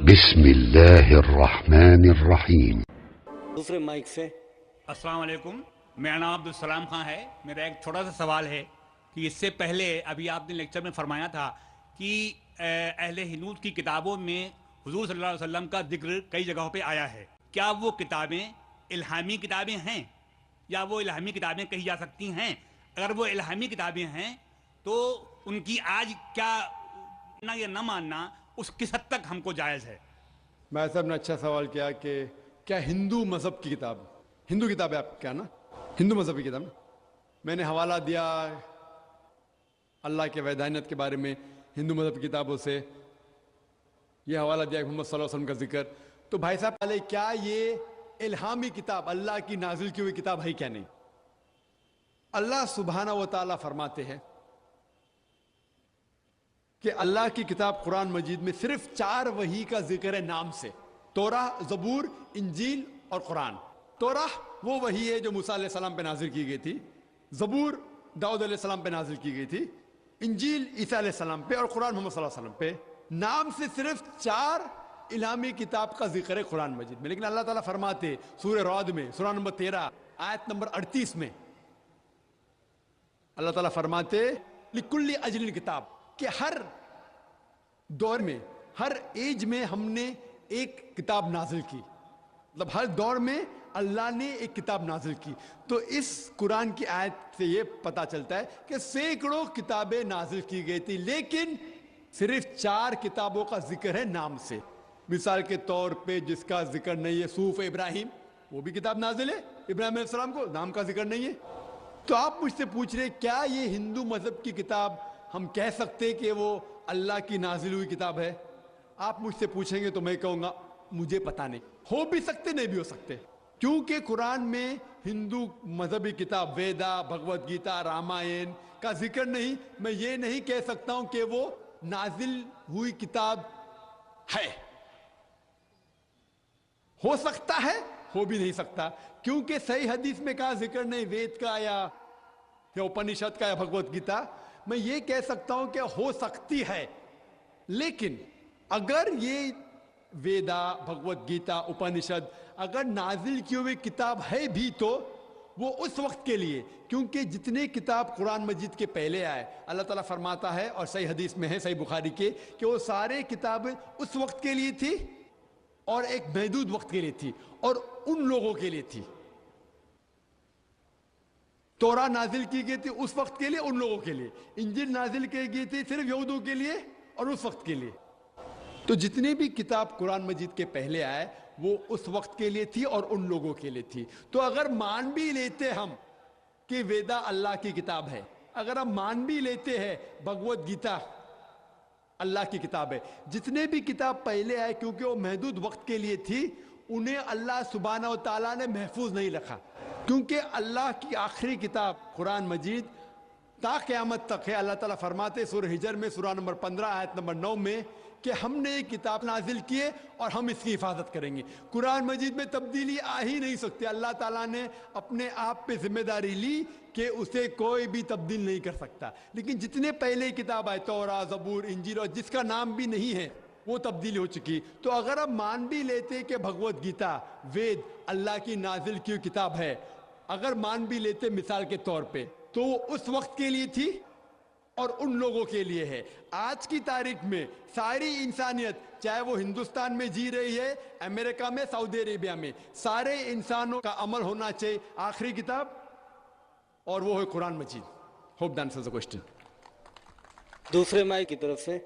بسم اللہ الرحمن الرحیم۔ دوسرے مائک سے۔ السلام علیکم، میرا نام عبدالسلام خان ہے۔ میرا ایک چھوٹا سا سوال ہے کہ اس سے پہلے ابھی آپ نے لیکچر میں فرمایا تھا کہ اہل ہنود کی کتابوں میں حضور صلی اللہ علیہ وسلم کا ذکر کئی جگہوں پہ آیا ہے۔ کیا وہ کتابیں الہامی کتابیں ہیں یا وہ الہامی کتابیں کہی جا سکتی ہیں؟ اگر وہ الہامی کتابیں ہیں تو ان کی آج کیا ماننا یا نہ ماننا اس کس حد تک ہم کو جائز ہے؟ بھائی صاحب نے اچھا سوال کیا کہ کیا ہندو مذہب کی کتاب، ہندو کتاب ہے آپ کیا نا، ہندو مذہب کی کتاب، میں نے حوالہ دیا اللہ کے وحدانیت کے بارے میں ہندو مذہب کی کتابوں سے، یہ حوالہ دیا محمد صلی اللہ علیہ وسلم کا ذکر، تو بھائی صاحب پہلے کیا یہ الہامی کتاب اللہ کی نازل کی ہوئی کتاب ہے کیا نہیں؟ اللہ سبحانہ و تعالیٰ فرماتے ہیں کہ اللہ کی کتاب قرآن مجید میں صرف 4 وحی کا ذکر ہے نام سے، توراہ، زبور، انجیل اور قرآن۔ توراہ وہ وحی ہے جو موسیٰ علیہ السلام پہ نازل کی گئی تھی، زبور داؤد علیہ السلام پہ نازل کی گئی تھی، انجیل عیسیٰ علیہ السلام پہ، اور قرآن محمد صلی اللہ علیہ وسلم پہ۔ نام سے صرف 4 الہامی کتاب کا ذکر ہے قرآن مجید میں، لیکن اللہ تعالیٰ فرماتے سورہ رعد میں، سورہ نمبر 13 آیت نمبر 38 میں، اللہ تعالیٰ فرماتے لِكُلِّ أَجْلٍ کتاب، کہ ہر دور میں، ہر ایج میں ہم نے ایک کتاب نازل کی، مطلب ہر دور میں اللہ نے ایک کتاب نازل کی۔ تو اس قرآن کی آیت سے یہ پتہ چلتا ہے کہ سینکڑوں کتابیں نازل کی گئی تھی، لیکن صرف 4 کتابوں کا ذکر ہے نام سے۔ مثال کے طور پہ جس کا ذکر نہیں ہے صحف ابراہیم، وہ بھی کتاب نازل ہے، ابراہیم علیہ السلام کو نام کا ذکر نہیں ہے۔ تو آپ مجھ سے پوچھ رہے کیا یہ ہندو مذہب کی کتاب ہم کہہ سکتے کہ وہ اللہ کی نازل ہوئی کتاب ہے؟ آپ مجھ سے پوچھیں گے تو میں کہوں گا مجھے پتہ نہیں، ہو بھی سکتے نہیں بھی ہو سکتے، کیونکہ قرآن میں ہندو مذہبی کتاب ویدا، بھگوت گیتا، رامائن کا ذکر نہیں۔ میں یہ نہیں کہہ سکتا ہوں کہ وہ نازل ہوئی کتاب ہے، ہو سکتا ہے، ہو بھی نہیں سکتا، کیونکہ صحیح حدیث میں کہا ذکر نہیں وید کا یا اپنشد کا یا بھگوت گیتا۔ میں یہ کہہ سکتا ہوں کہ ہو سکتی ہے، لیکن اگر یہ ویدا، بھگوت گیتا، اپنشد اگر نازل کی ہوئی کتاب ہے بھی تو وہ اس وقت کے لیے، کیونکہ جتنے کتاب قرآن مجید کے پہلے آئے اللہ تعالیٰ فرماتا ہے، اور صحیح حدیث میں ہے صحیح بخاری کے، کہ وہ سارے کتابیں اس وقت کے لیے تھی اور ایک محدود وقت کے لیے تھی اور ان لوگوں کے لیے تھی۔ توراہ نازل کی گئی تھی اس وقت کے لیے، ان لوگوں کے لیے، انجیل نازل کی گئی تھی صرف یہودوں کے لیے اور اس وقت کے لیے۔ تو جتنے بھی کتاب قرآن مجید کے پہلے آئے وہ اس وقت کے لیے تھی اور ان لوگوں کے لیے تھی۔ تو اگر مان بھی لیتے ہم کہ ویدا اللہ کی کتاب ہے، اگر ہم مان بھی لیتے ہیں بھگوت گیتا اللہ کی کتاب ہے، جتنے بھی کتاب پہلے آئے کیونکہ وہ محدود وقت کے لیے تھی، انہیں اللہ سبحانہ و تعالیٰ نے محفوظ نہیں رکھا، کیونکہ اللہ کی آخری کتاب قرآن مجید تا قیامت تک ہے۔ اللہ تعالیٰ فرماتے سورہ ہجر میں سورہ نمبر 15 آیت نمبر 9 میں کہ ہم نے ایک کتاب نازل کی ہے اور ہم اس کی حفاظت کریں گے۔ قرآن مجید میں تبدیلی آ ہی نہیں سکتی، اللہ تعالیٰ نے اپنے آپ پہ ذمہ داری لی کہ اسے کوئی بھی تبدیل نہیں کر سکتا۔ لیکن جتنے پہلے کتاب آئے توراہ، زبور، انجیل، اور جس کا نام بھی نہیں ہے وہ تبدیل ہو چکی۔ تو اگر ہم مان بھی لیتے کہ بھگوت گیتا وید اللہ کی نازل کی کتاب ہے، اگر مان بھی لیتے مثال کے طور پہ، تو وہ اس وقت کے لیے تھی اور ان لوگوں کے لیے ہے۔ آج کی تاریخ میں ساری انسانیت، چاہے وہ ہندوستان میں جی رہی ہے، امریکہ میں، سعودی عربیہ میں، سارے انسانوں کا عمل ہونا چاہیے آخری کتاب، اور وہ ہے قرآن مجید۔ Hope that answers the question۔ دوسرے مائک کی طرف سے۔